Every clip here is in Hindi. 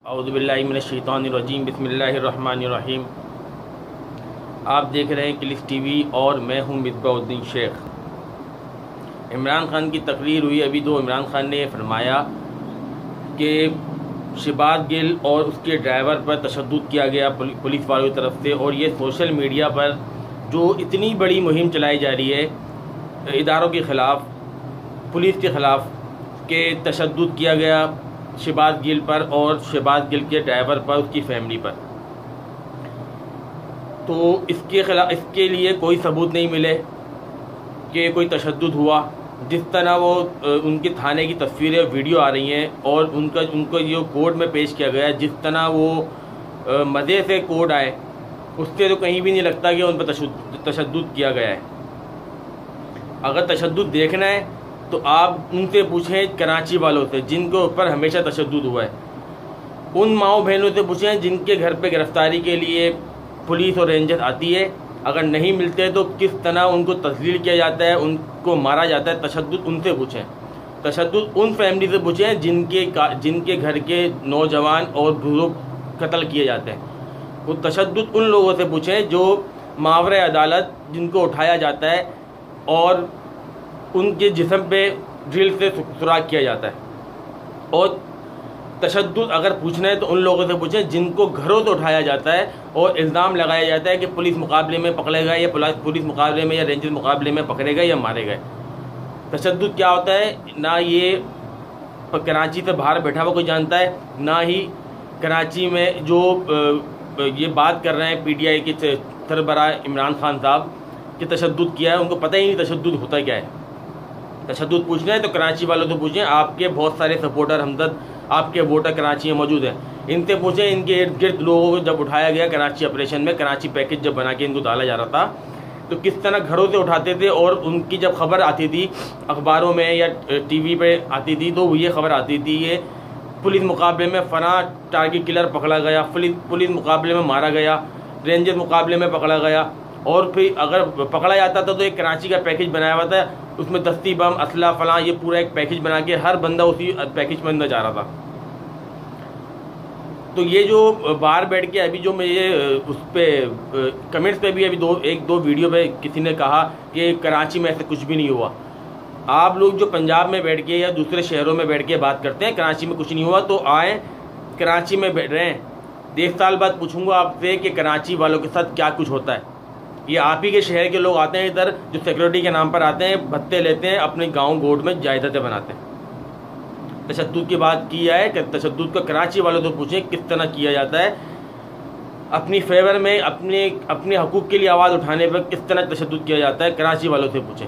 औज़ुबिल्लाहि मिनश्शैतानिर्रजीम बिस्मिल्लाहिर्रहमानिर्रहीम। आप देख रहे हैं क्लिक टीवी और मैं हूं मिसबाहुद्दीन शेख। इमरान खान की तकरीर हुई अभी, तो इमरान खान ने फरमाया कि शहबाज गिल और उसके ड्राइवर पर तशद्दुद किया गया पुलिस वालों की तरफ से, और ये सोशल मीडिया पर जो इतनी बड़ी मुहिम चलाई जा रही है इदारों के ख़िलाफ़, पुलिस के ख़िलाफ़, के तशद्दुद किया गया शहबाज गिल पर और शहबाज गिल के ड्राइवर पर, उसकी फैमिली पर। तो इसके लिए कोई सबूत नहीं मिले कि कोई तशद्दुद हुआ। जिस तरह वो उनके थाने की तस्वीरें वीडियो आ रही हैं और उनको जो कोर्ट में पेश किया गया है, जिस तरह वो मज़े से कोर्ट आए, उससे तो कहीं भी नहीं लगता कि उन पर तशद्दुद किया गया है। अगर तशद्दुद देखना है तो आप उनसे पूछें, कराची वालों से जिनके ऊपर हमेशा तशद्दुद हुआ है, उन माओ बहनों से पूछें जिनके घर पे गिरफ्तारी के लिए पुलिस और रेंजर आती है। अगर नहीं मिलते तो किस तरह उनको तस्लील किया जाता है, उनको मारा जाता है। तशद्दुद उनसे पूछें, तशद्दुद उन फैमिली से पूछें जिनके घर के नौजवान और बुजुर्ग कत्ल किए जाते हैं। वो तशद्दुद उन लोगों से पूछें जो मावरे अदालत जिनको उठाया जाता है और उनके जिस्म पे ड्रिल से सुराख किया जाता है। और तशद्दुद अगर पूछना है तो उन लोगों से पूछें जिनको घरों से उठाया जाता है और इल्ज़ाम लगाया जाता है कि पुलिस मुकाबले में पकड़े गए, या पुलिस मुकाबले में या रेंजर मुकाबले में पकड़े गए या मारे गए। तशद्दुद क्या होता है, ना ये कराची से बाहर बैठा हुआ कोई जानता है, ना ही कराची में जो ये बात कर रहे हैं PTI के सरबराह इमरान खान साहब कि तशद्दुद किया है, उनको पता ही नहीं तशद्दुद होता क्या है। तशद्दुद पूछना है तो कराची वालों से पूछें। आपके बहुत सारे सपोर्टर, हमदर्द, आपके वोटर कराची में मौजूद हैं, इनसे पूछें। इनके इर्द गिर्द लोगों को जब उठाया गया कराची ऑपरेशन में, कराची पैकेज जब बना के इनको डाला जा रहा था, तो किस तरह घरों से उठाते थे, और उनकी जब खबर आती थी अखबारों में या TV पे आती थी, तो ये खबर आती थी ये पुलिस मुकाबले में फना टारगेट किलर पकड़ा गया, पुलिस मुकाबले में मारा गया, रेंजर मुकाबले में पकड़ा गया। और फिर अगर पकड़ा जाता था तो एक कराची का पैकेज बनाया हुआ था, उसमें दस्ती बम, असला, फलां, ये पूरा एक पैकेज बना के हर बंदा उसी पैकेज में अंदर जा रहा था। तो ये जो बाहर बैठ के अभी जो मुझे उस पर कमेंट्स पे भी अभी एक दो वीडियो पे किसी ने कहा कि कराची में ऐसे कुछ भी नहीं हुआ। आप लोग जो पंजाब में बैठ के या दूसरे शहरों में बैठ के बात करते हैं कराची में कुछ नहीं हुआ, तो आए कराची में बैठ रहे हैं। 1 साल बाद पूछूंगा आपसे कि कराची वालों के साथ क्या कुछ होता है। ये आप ही के शहर के लोग आते हैं इधर, जो सिक्योरिटी के नाम पर आते हैं, भत्ते लेते हैं, अपने गांव गोड में जायदादें बनाते हैं। तशद्दुद की बात की है कि तशद्दुद को कराची वालों से पूछें किस तरह किया जाता है। अपनी फेवर में, अपने हकूक़ के लिए आवाज़ उठाने पर किस तरह तशद्दुद किया जाता है, कराची वालों से पूछें।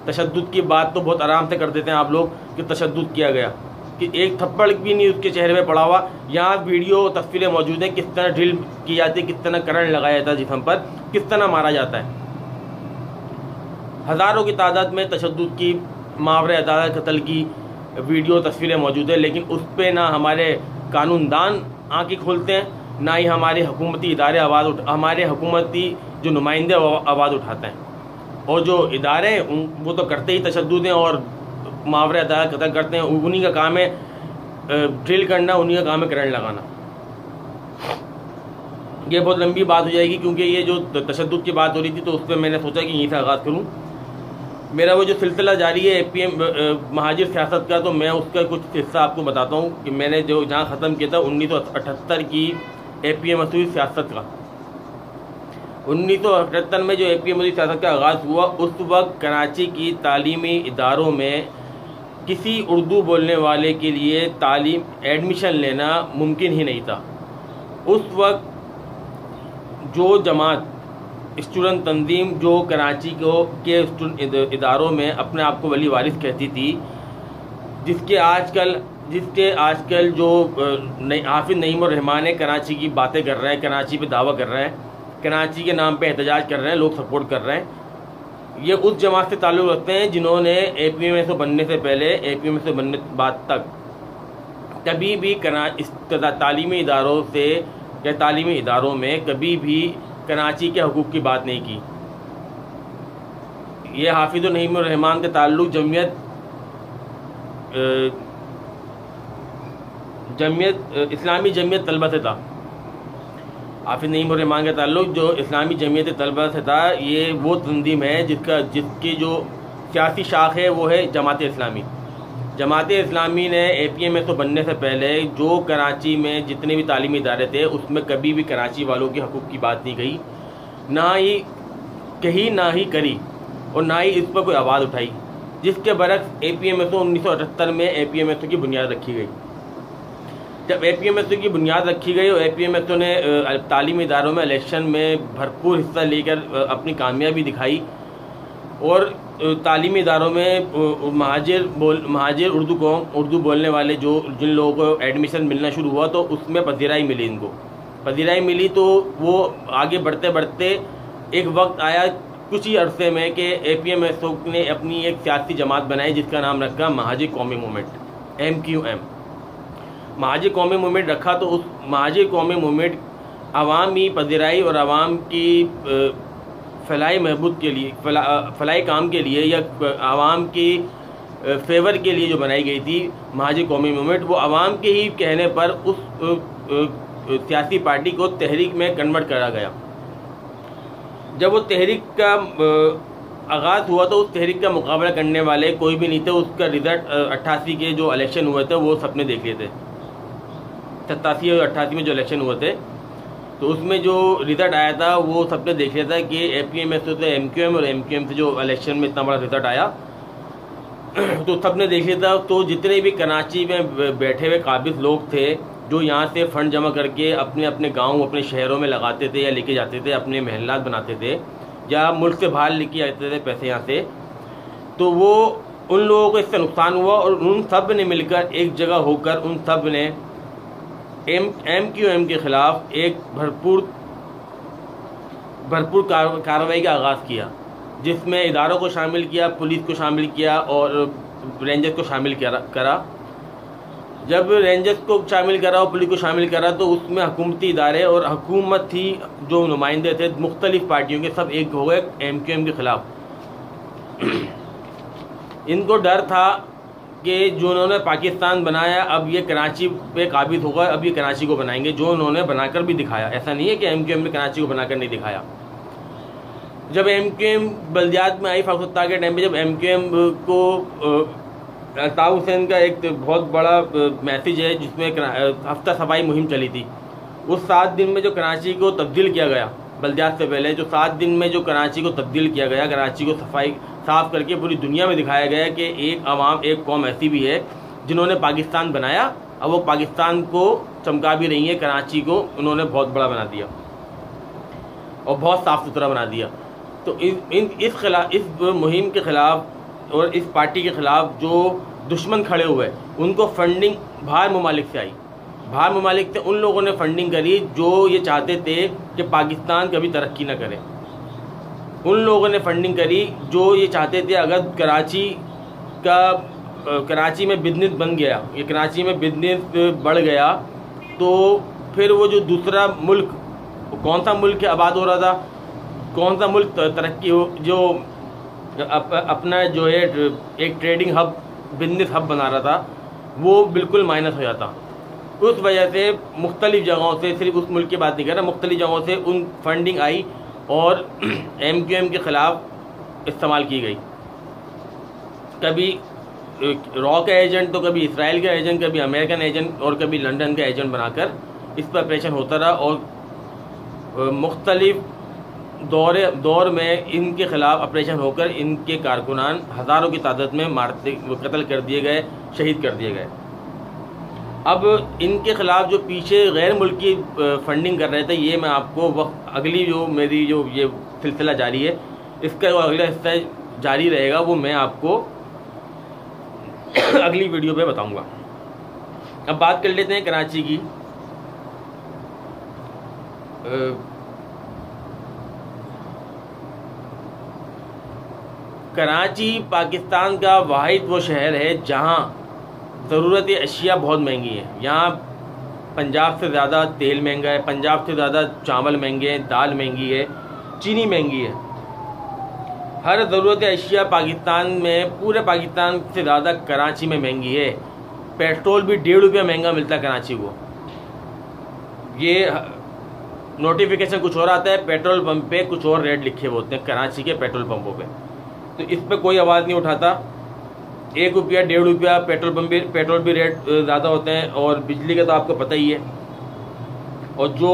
तशद्दुद की बात तो बहुत आराम से कर देते हैं आप लोग कि तशद्दुद किया गया, कि एक थप्पड़ भी नहीं उसके चेहरे में पड़ा हुआ। यहाँ वीडियो तस्वीरें मौजूद हैं, किस तरह ड्रिल की जाती है, किस तरह करंट लगाया जाता है जिस्म पर, किस तरह मारा जाता है। हज़ारों की तादाद में तशद्दुद की, मावरे अदालत कत्ल की वीडियो तस्वीरें मौजूद है, लेकिन उस पर ना हमारे कानूनदान आँखें खोलते हैं, ना ही हमारे हुकूमती इदारे हमारे हुकूमती जो नुमाइंदे आवाज़ उठाते हैं। और जो इदारे हैं वो तो करते ही तशद्दुद हैं और मावरे अदालत कत्ल करते हैं। उन्हीं का काम है ड्रिल करना, उन्हीं का काम है करंट लगाना। ये बहुत लंबी बात हो जाएगी, क्योंकि ये जो तशद्दुद की बात हो रही थी तो उस पर मैंने सोचा कि यहीं से आगाज़ करूँ। मेरा वो जो सिलसिला जारी है APM महाजिर सियासत का, तो मैं उसका कुछ हिस्सा आपको बताता हूँ कि मैंने जो जहाँ ख़त्म किया था 1978 की APM सियासत का। 1978 में जो APM सियासत का आगाज़ हुआ, उस वक्त कराची की तालीमी इदारों में किसी उर्दू बोलने वाले के लिए तालीम एडमिशन लेना मुमकिन ही नहीं था। उस वक्त जो जमात स्टूडेंट तंजीम जो कराची के इदारों में अपने आप को वली वारिस कहती थी, जिसके आजकल जो हाफिज नईम रहमान है, कराची की बातें कर रहे हैं, कराची पे दावा कर रहे हैं, कराची के नाम पे एहतजाज कर रहे हैं, लोग सपोर्ट कर रहे हैं। ये उस जमात से ताल्लुक़ रखते हैं जिन्होंने APM बनने से पहले, APM बनने बाद तक कभी भी तालीमी इदारों से या तालीमी इदारों में कभी भी कराची के हकूक़ की बात नहीं की। ये हाफिज नईम रहमान के ताल्लुक़ इस्लामी जमीयत तलबा से था। हाफिज़ नईम रहमान का ताल्लुक़ जो इस्लामी जमीयत तलबा से था, ये वो तंजीम है जिसकी जो सियासी शाख है वो है जमात इस्लामी। जमात इस्लामी ने APMSO बनने से पहले जो कराची में जितने भी तालीमी इदारे थे उसमें कभी भी कराची वालों के हकूक़ की बात नहीं कही, ना ही कही, ना ही करी, और ना ही इस पर कोई आवाज़ उठाई। जिसके बरक्स APMSO 1978 में APMSO की बुनियाद रखी गई। जब APMSO की बुनियाद रखी गई और APMSO ने तालीमी इदारों में इलेक्शन में भरपूर हिस्सा लेकर अपनी कामयाबी दिखाई और तालीमी इदारों में महाजिर उर्दू बोलने वाले जिन लोगों को एडमिशन मिलना शुरू हुआ तो उसमें पजीराई मिली, इनको पजीराई मिली। तो वो आगे बढ़ते बढ़ते एक वक्त आया कुछ ही अरसे में कि APMSO ने अपनी एक सियासी जमात बनाई जिसका नाम रखा महाजिर कौमी मूवमेंट, MQM। महाजिर कौमी मूवमेंट रखा तो उस महाजिर कौमी मूवमेंट अवामी पजीराई और आवाम की फलाई महबूद के लिए, फलाई काम के लिए या आवाम की फेवर के लिए जो बनाई गई थी महाजिर कौमी मूवमेंट, वो आवाम के ही कहने पर उस सियासी पार्टी को तहरीक में कन्वर्ट करा गया। जब वो तहरीक का आगाज़ हुआ तो उस तहरीक का मुकाबला करने वाले कोई भी नहीं थे। उसका रिज़ल्ट 88 के जो इलेक्शन हुए थे वो सबने देख लिए थे। 87 और 88 में जो इलेक्शन हुए थे तो उसमें जो रिज़ल्ट आया था वो सबने देख लिया था कि APMSO से MQM और MQM से जो इलेक्शन में इतना बड़ा रिज़ल्ट आया तो सबने देख लिया था। तो जितने भी कराची में बैठे हुए काबिज लोग थे जो यहाँ से फ़ंड जमा करके अपने अपने गांव, अपने शहरों में लगाते थे या लेके जाते थे, अपने महल्लात बनाते थे या मुल्क से बाहर लेके आते थे पैसे यहाँ से, तो वो उन लोगों को इससे नुकसान हुआ और उन सब ने मिलकर एक जगह होकर उन सब ने MQM के ख़िलाफ़ एक भरपूर कार्रवाई का आगाज़ किया, जिसमें इदारों को शामिल किया, पुलिस को शामिल किया और रेंजर्स को शामिल करा। जब रेंजर्स को शामिल करा और पुलिस को शामिल करा तो उसमें हुकूमती इदारे और हुकूमत थी, जो नुमाइंदे थे मुख्तलिफ़ पार्टियों के, सब एक हो गए MQM के ख़िलाफ़। इनको डर था कि जो उन्होंने पाकिस्तान बनाया अब ये कराची पे काबिज होगा, अब ये कराची को बनाएंगे, जो उन्होंने बनाकर भी दिखाया। ऐसा नहीं है कि MQM ने कराची को बनाकर नहीं दिखाया। जब MQM बल्दियात में आई फारूक सत्तार के टाइम पे, जब MQM को अल्ताफ़ हुसैन का एक बहुत बड़ा मैसेज है जिसमें हफ्ता सफाई मुहिम चली थी, उस 7 दिन में जो कराची को तब्दील किया गया, बल्दियात से पहले जो 7 दिन में जो कराची को तब्दील किया गया, कराची को सफाई साफ़ करके पूरी दुनिया में दिखाया गया कि एक अवाम, एक कौम ऐसी भी है जिन्होंने पाकिस्तान बनाया और वो पाकिस्तान को चमका भी रही है। कराची को उन्होंने बहुत बड़ा बना दिया और बहुत साफ़ सुथरा बना दिया। तो इस मुहिम के ख़िलाफ़ और इस पार्टी के ख़िलाफ़ जो दुश्मन खड़े हुए उनको फंडिंग बाहर ममालिक से आई। बाहर ममालिक से उन लोगों ने फंडिंग करी जो ये चाहते थे कि पाकिस्तान कभी तरक्की ना करे। उन लोगों ने फंडिंग करी जो ये चाहते थे अगर कराची में बिजनेस बन गया, ये कराची में बिजनेस बढ़ गया तो फिर वो जो दूसरा मुल्क, कौन सा मुल्क आबाद हो रहा था, कौन सा मुल्क तरक्की हो, जो अपना जो है एक ट्रेडिंग हब, बिजनेस हब बना रहा था, वो बिल्कुल माइनस हो जाता। उस वजह से मुख्तलिफ़ जगहों से, सिर्फ उस मुल्क की बात नहीं कर रहा, मुख्तलिफ़ जगहों से उन फंडिंग आई और MQM के ख़िलाफ़ इस्तेमाल की गई। कभी रॉ का एजेंट तो कभी इसराइल का एजेंट, कभी अमेरिकन एजेंट और कभी लंदन का एजेंट बनाकर इस पर ऑपरेशन होता रहा और मुख्तलिफ़ दौर में इनके ख़िलाफ़ ऑपरेशन होकर इनके कारकुनान हज़ारों की तादाद में कत्ल कर दिए गए, शहीद कर दिए गए। अब इनके ख़िलाफ़ जो पीछे गैर मुल्की फंडिंग कर रहे थे, ये मैं आपको अगली जो मेरी जो ये सिलसिला जारी है इसका जो अगला हिस्सा जारी रहेगा वो मैं आपको अगली वीडियो पे बताऊंगा। अब बात कर लेते हैं कराची की। कराची पाकिस्तान का वाहिद वो शहर है जहाँ ज़रूरत अशिया बहुत महंगी है। यहाँ पंजाब से ज़्यादा तेल महंगा है, पंजाब से ज़्यादा चावल महंगे हैं, दाल महंगी है, चीनी महंगी है। हर ज़रूरत अशिया पाकिस्तान में, पूरे पाकिस्तान से ज़्यादा कराची में महंगी है। पेट्रोल भी 1.5 रुपया महंगा मिलता है कराची को। ये नोटिफिकेशन कुछ और आता है, पेट्रोल पंप पे कुछ और रेट लिखे हुए होते हैं कराची के पेट्रोल पंपों पे। तो इस पे कोई आवाज़ नहीं उठाता। 1 रुपया 1.5 रुपया पेट्रोल भी रेट ज़्यादा होते हैं, और बिजली का तो आपको पता ही है। और जो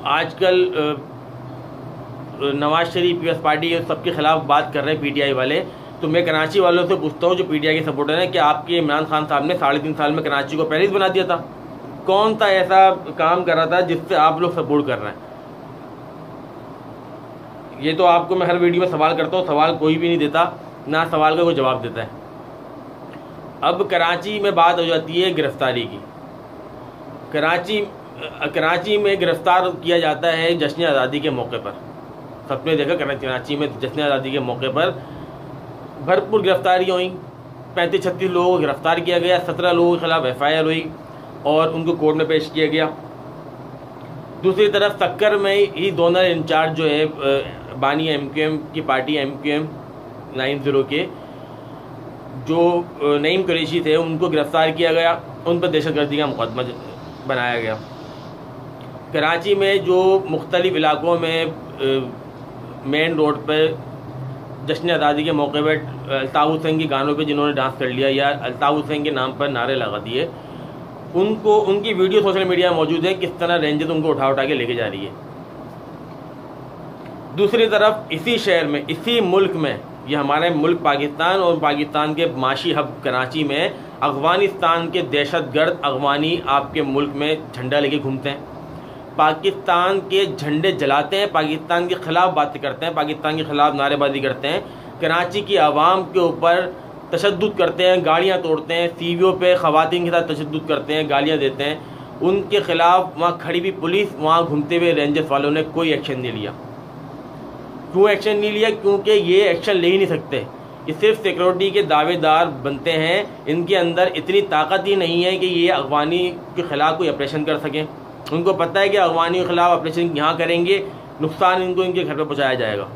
आजकल नवाज शरीफ पीपल्स पार्टी है सबके खिलाफ बात कर रहे हैं पीटीआई वाले, तो मैं कराची वालों से पूछता हूँ जो पीटीआई के सपोर्टर हैं कि आपके इमरान खान साहब ने 3.5 साल में कराची को पेरिस बना दिया था? कौन सा ऐसा काम कर रहा था जिससे आप लोग सपोर्ट कर रहे हैं? ये तो आपको मैं हर वीडियो में सवाल करता हूँ, सवाल कोई भी नहीं देता, ना सवाल का कोई जवाब देता है। अब कराची में बात हो जाती है गिरफ्तारी की। कराची में गिरफ्तार किया जाता है जश्न आज़ादी के मौके पर। सबने देखा कराची में जश्न आज़ादी के मौके पर भरपूर गिरफ्तारियाँ हुई। 35-36 लोगों को गिरफ्तार किया गया, 17 लोगों के खिलाफ FIR हुई और उनको कोर्ट में पेश किया गया। दूसरी तरफ सक्कर में ही जोनल इंचार्ज जो है बानी MQM की पार्टी MQM 90 के जो नईम कुरैशी थे, उनको गिरफ्तार किया गया, उन पर दहशतगर्दी का मुकदमा बनाया गया। कराची में जो मुख्तलिफ इलाकों में मेन रोड पर जश्न आज़ादी के मौके पर अल्ताफ़ हुसैन के गानों पे जिन्होंने डांस कर लिया या अल्ताफ़ हुसैन के नाम पर नारे लगा दिए, उनकी वीडियो सोशल मीडिया में मौजूद है, किस तरह रेंजर्स उनको उठा के लेके जा रही है। दूसरी तरफ इसी शहर में, इसी मुल्क में, ये हमारे मुल्क पाकिस्तान और पाकिस्तान के माशी हब कराची में अफ़गानिस्तान के दहशतगर्द अफ़गानी आपके मुल्क में झंडा लेके घूमते हैं, पाकिस्तान के झंडे जलाते हैं, पाकिस्तान के ख़िलाफ़ बातें करते हैं, पाकिस्तान के ख़िलाफ़ नारेबाजी करते हैं, कराची की आवाम के ऊपर तशद्दुद करते हैं, गाड़ियाँ तोड़ते हैं, सीवियों पे ख़वातीन के साथ तशद्दुद करते हैं, गालियाँ देते हैं। उनके ख़िलाफ़ वहाँ खड़ी हुई पुलिस, वहाँ घूमते हुए रेंजर्स वालों ने कोई एक्शन नहीं लिया। क्यों एक्शन नहीं लिया? क्योंकि ये एक्शन ले ही नहीं सकते। ये सिर्फ सिक्योरिटी के दावेदार बनते हैं, इनके अंदर इतनी ताकत ही नहीं है कि ये अफ़गानी के ख़िलाफ़ कोई ऑपरेशन कर सकें। उनको पता है कि अफ़गानी के ख़िलाफ़ ऑपरेशन यहाँ करेंगे, नुकसान इनको इनके घर पर पहुँचाया जाएगा,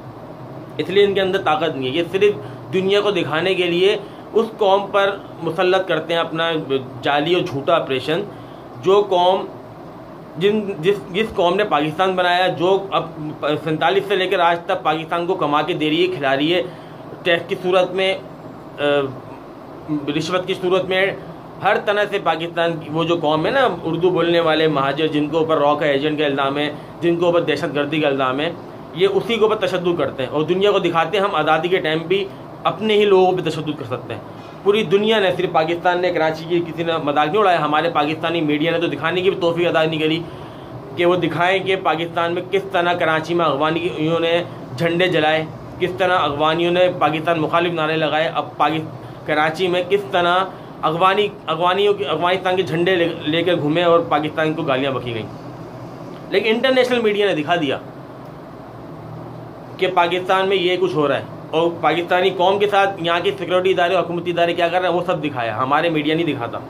इसलिए इनके अंदर ताकत नहीं है। ये सिर्फ दुनिया को दिखाने के लिए उस कौम पर मुसल्लत करते हैं अपना जाली और झूठा ऑपरेशन, जो कौम जिस कौम ने पाकिस्तान बनाया, जो अब 47 से लेकर आज तक पाकिस्तान को कमा के दे रही है, खिला रही है, टैक्स की सूरत में, रिश्वत की सूरत में, हर तरह से पाकिस्तान की वो जो कौम है ना, उर्दू बोलने वाले महाजर, जिनको ऊपर रॉ का एजेंट का इल्ज़ाम है, जिनको ऊपर दहशतगर्दी का इल्ज़ाम है, ये उसी के ऊपर तशद्दुद करते हैं और दुनिया को दिखाते हैं हम आज़ादी के टाइम भी अपने ही लोगों पे तशद्दुद कर सकते हैं। पूरी दुनिया ने, सिर्फ पाकिस्तान ने, कराची की किसी ने मजाक नहीं उड़ाया, हमारे पाकिस्तानी मीडिया ने तो दिखाने की भी तौफीक अदा नहीं करी कि वो दिखाएं कि पाकिस्तान में किस तरह कराची में अफ़गानियों ने झंडे जलाए, किस तरह अफ़गानियों ने पाकिस्तान मुखालिफ नारे लगाए। अब कराची में किस तरह अफ़गानिस्तान के झंडे लेकर घूमे और पाकिस्तान को गालियाँ बकी गई। लेकिन इंटरनेशनल मीडिया ने दिखा दिया कि पाकिस्तान में ये कुछ हो रहा है और पाकिस्तानी कौम के साथ यहाँ के सिक्योरिटी इदारे और हुकूमती इदारे क्या कर रहे हैं, वो सब दिखाया। हमारे मीडिया नहीं दिखाता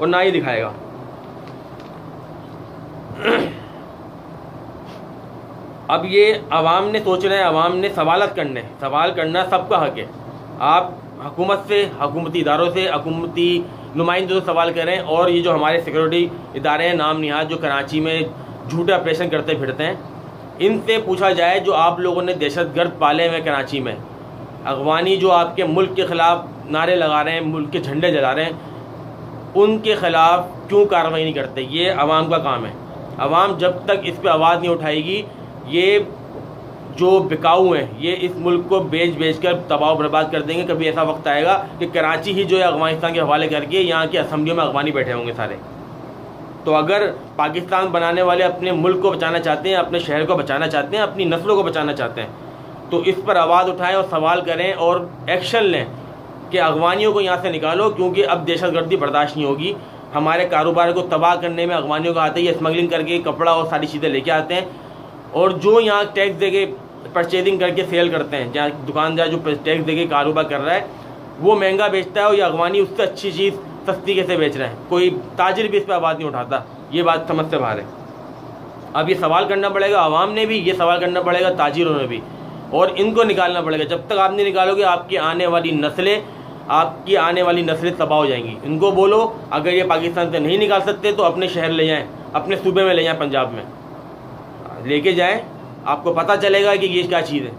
और ना ही दिखाएगा। अब ये अवाम ने सोचना है, अवाम ने सवाल करना सबका हक है। आप हुकूमत से, हुकूमती इदारों से, हुकूमती नुमाइंदों से सवाल करें, और ये जो हमारे सिक्योरिटी इदारे हैं नाम निहाद, जो कराची में झूठे ऑपरेशन करते फिरते हैं, इनसे पूछा जाए जो आप लोगों ने दहशतगर्द पाले हुए कराची में, अफ़गानी जो आपके मुल्क के ख़िलाफ़ नारे लगा रहे हैं, मुल्क के झंडे जला रहे हैं, उनके ख़िलाफ़ क्यों कार्रवाई नहीं करते? ये अवाम का काम है। अवाम जब तक इस पर आवाज़ नहीं उठाएगी, ये जो बिकाऊ हैं ये इस मुल्क को बेच कर तबाह बर्बाद कर देंगे। कभी ऐसा वक्त आएगा कि कराची ही जो है अफ़गानिस्तान के हवाले करके यहाँ की असम्बलियों में अफ़गानी बैठे होंगे सारे। तो अगर पाकिस्तान बनाने वाले अपने मुल्क को बचाना चाहते हैं, अपने शहर को बचाना चाहते हैं, अपनी नस्लों को बचाना चाहते हैं, तो इस पर आवाज़ उठाएं और सवाल करें और एक्शन लें कि अफ़गानियों को यहाँ से निकालो, क्योंकि अब दहशतगर्दी बर्दाश्त नहीं होगी। हमारे कारोबार को तबाह करने में अफ़गानियों का आते ही स्मगलिंग करके कपड़ा और सारी चीज़ें लेके आते हैं, और जो यहाँ टैक्स देके परचेजिंग करके सेल करते हैं, जहाँ दुकानदार जो टैक्स देके कारोबार कर रहा है वो महंगा बेचता है और ये अफ़गानी उससे अच्छी चीज़ सस्ती कैसे बेच रहे हैं। कोई ताजिर भी इस पर आवाज़ नहीं उठाता। ये बात समझ से बाहर है। अब ये सवाल करना पड़ेगा आवाम ने भी, ये सवाल करना पड़ेगा ताजिरों ने भी, और इनको निकालना पड़ेगा। जब तक आप नहीं निकालोगे, आपकी आने वाली नस्लें आपकी आने वाली नस्लें तबाह हो जाएंगी। इनको बोलो अगर ये पाकिस्तान से नहीं निकाल सकते तो अपने शहर ले जाएं, अपने सूबे में ले जाएं, पंजाब में लेके जाएं, आपको पता चलेगा कि ये क्या चीज़ है।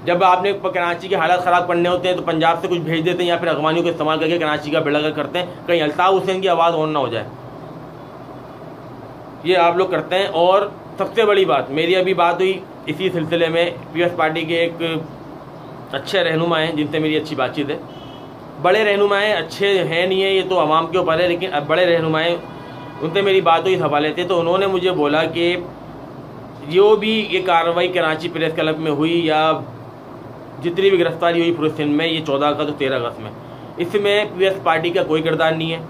जब आपने कराची के हालात ख़राब करने होते हैं तो पंजाब से कुछ भेज देते हैं या फिर अगवानियों को इस्तेमाल करके कराची का बेड़ा गर्क करते हैं, कहीं अल्ताफ़ हुसैन की आवाज़ ऑन ना हो जाए। ये आप लोग करते हैं। और सबसे बड़ी बात, मेरी अभी बात हुई इसी सिलसिले में, पीएस पार्टी के एक अच्छे रहनुमा हैं जिनसे मेरी अच्छी बातचीत है। बड़े रहनुमाएँ अच्छे हैं नहीं है, ये तो आवाम के ऊपर है, लेकिन अब बड़े रहनुमाएँ उनसे मेरी बात हुई इस हवाले से, तो उन्होंने मुझे बोला कि जो भी ये कार्रवाई कराची प्रेस क्लब में हुई या जितनी भी गिरफ्तारी हुई पूरे सिंध में, ये 14 अगस्त और 13 अगस्त में, इसमें पीएस पार्टी का कोई किरदार नहीं है।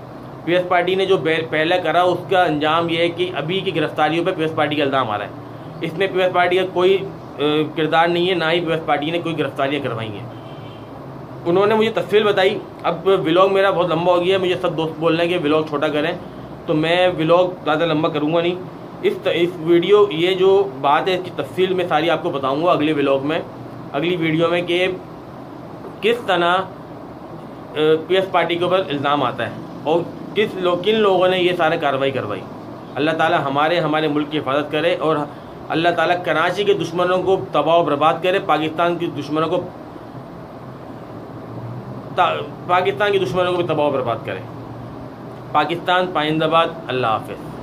पीएस पार्टी ने जो पहले करा उसका अंजाम ये है कि अभी की गिरफ्तारियों पे पीएस पार्टी का इल्ज़ाम आ रहा है। इसमें पीएस पार्टी का कोई किरदार नहीं है, ना ही पीएस पार्टी ने कोई गिरफ्तारियाँ करवाई हैं। उन्होंने मुझे तफसील बताई। अब व्लॉग मेरा बहुत लंबा हो गया है, मुझे सब दोस्त बोल रहे हैं कि व्लॉग छोटा करें, तो मैं व्लॉग ज़्यादा लंबा करूँगा नहीं। इस वीडियो, ये जो बात है इसकी तफसील में सारी आपको बताऊँगा अगले व्लॉग में, अगली वीडियो में, कि किस तरह पीएस पार्टी के ऊपर इल्ज़ाम आता है और किन लोगों ने ये सारे कार्रवाई करवाई। अल्लाह ताला हमारे मुल्क की हिफाजत करे और अल्लाह ताला कराची के दुश्मनों को तबाह और बर्बाद करे, पाकिस्तान के दुश्मनों को भी तबाह और बर्बाद करे। पाकिस्तान पाइंदाबाद। अल्लाह हाफ़िज़।